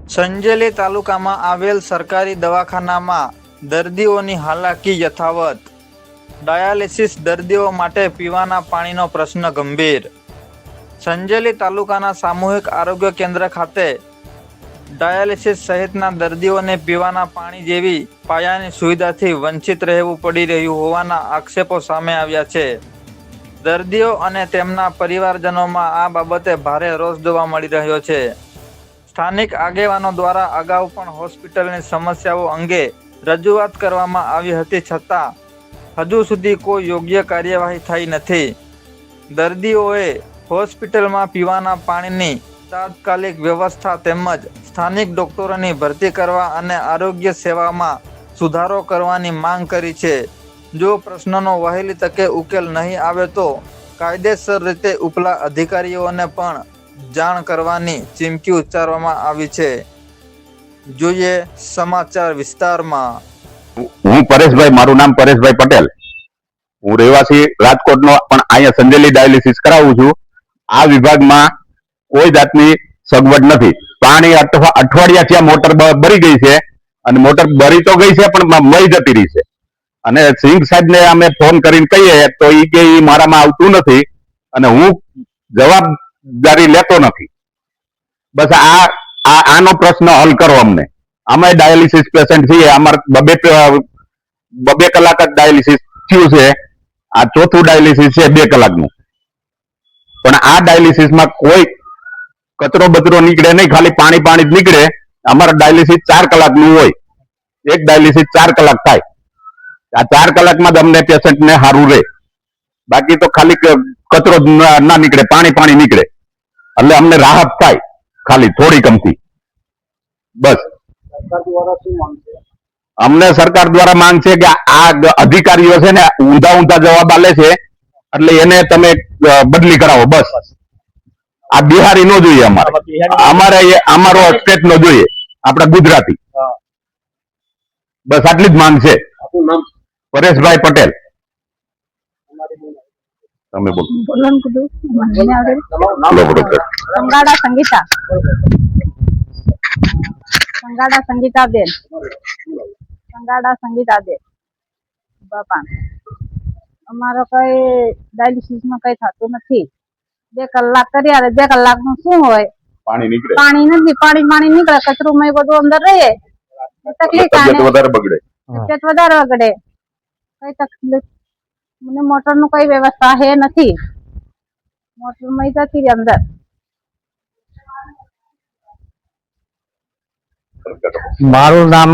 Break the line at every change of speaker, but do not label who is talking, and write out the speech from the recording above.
સંજેલી તાલુકામાં આવેલ સરકારી દવાખાનામાં દર્દીઓની હાલાકી યથાવત. ડાયાલિસિસ દર્દીઓ માટે પીવાના પાણીનો પ્રશ્ન ગંભીર. સંજેલી તાલુકાના સામૂહિક આરોગ્ય કેન્દ્ર ખાતે ડાયાલિસિસ સહિતના દર્દીઓને પીવાના પાણી જેવી પાયાની સુવિધાથી વંચિત રહેવું પડી રહ્યું હોવાના આક્ષેપો સામે આવ્યા છે. દર્દીઓ અને તેમના પરિવારજનોમાં આ બાબતે ભારે રોષ જોવા મળી રહ્યો છે. સ્થાનિક આગેવાનો દ્વારા અગાઉ પણ હોસ્પિટલની સમસ્યાઓ અંગે રજૂઆત કરવામાં આવી હતી, છતાં હજુ સુધી કોઈ યોગ્ય કાર્યવાહી થઈ નથી. દર્દીઓએ હોસ્પિટલમાં પીવાના પાણીની તાત્કાલિક વ્યવસ્થા તેમજ સ્થાનિક ડોક્ટરોની ભરતી કરવા અને આરોગ્ય સેવામાં સુધારો કરવાની માંગ કરી છે. જો પ્રશ્નનો વહેલી તકે ઉકેલ નહીં આવે તો કાયદેસર રીતે ઉપલા અધિકારીઓને પણ જાણ કરવાની ચીમકી ઉચ્ચારવામાં આવી છે. જોઈએ સમાચાર વિસ્તારમાં.
હું પરેશભાઈ, મારું નામ પરેશભાઈ પટેલ. હું રહેવાસી રાજકોટનો, પણ અહીંયા સંજેલી ડાયાલિસિસ કરાવું છું. આ વિભાગમાં કોઈ જાતની સગવડ નથી. પાણી અઠવાડિયા થયા મોટર બરી ગઈ છે, અને મોટર બરી તો ગઈ છે પણ મઈ જતી રહી છે. અને સિંઘ સાહેબને અમે ફોન કરીને કહીએ તો એ કે મારામાં આવતું નથી અને હું જવાબદારી લેતો નથી. બસ આનો પ્રશ્ન હલ કરો અમને. અમે ડાયાલિસિસ પેશન્ટ છીએ. અમારે બબે કલાક જ ડાયાલિસિસ થયું છે. આ ચોથું ડાયાલિસિસ છે 2 કલાકનું. પણ આ ડાયાલિસિસમાં કોઈ કચરો બચરો નીકળે નહીં, ખાલી પાણી જ નીકળે. અમારે ડાયાલિસિસ 4 કલાકનું હોય. એક ડાયાલિસિસ 4 કલાક થાય. આ 4 કલાકમાં જ અમને પેશન્ટને સારું રહે. બાકી તો ખાલી કચરો ના નીકળે, પાણી નીકળે. એટલે અમને રાહત થાય ખાલી થોડી કમથી. બસ અમને સરકાર દ્વારા માંગ છે કે આ અધિકારીઓ છે ને ઊંધા જવાબ આલે છે, એટલે એને તમે બદલી કરાવો. બસ આ બિહારી નો જોઈએ, અમારો સ્ટેટ નો જોઈએ, આપડા ગુજરાતી. બસ આટલી જ માંગ છે. પરેશભાઈ પટેલ. તમે બોલો.
સંગીતા બેન બાપા, અમારો કઈ ડાયાલિસિસ માં કઈ થતું નથી. 2 કલાક કર્યા, 2 કલાક નું શું હોય? પાણી નથી, પાણી નીકળે, કચરું માં બધું અંદર રહે, તકલીફ વધારે બગડે. કઈ તકલીફ મને મોટર નું કઈ વ્યવસ્થા હે નથી. મોટર માં જતી રહી અંદર.
મારું નામ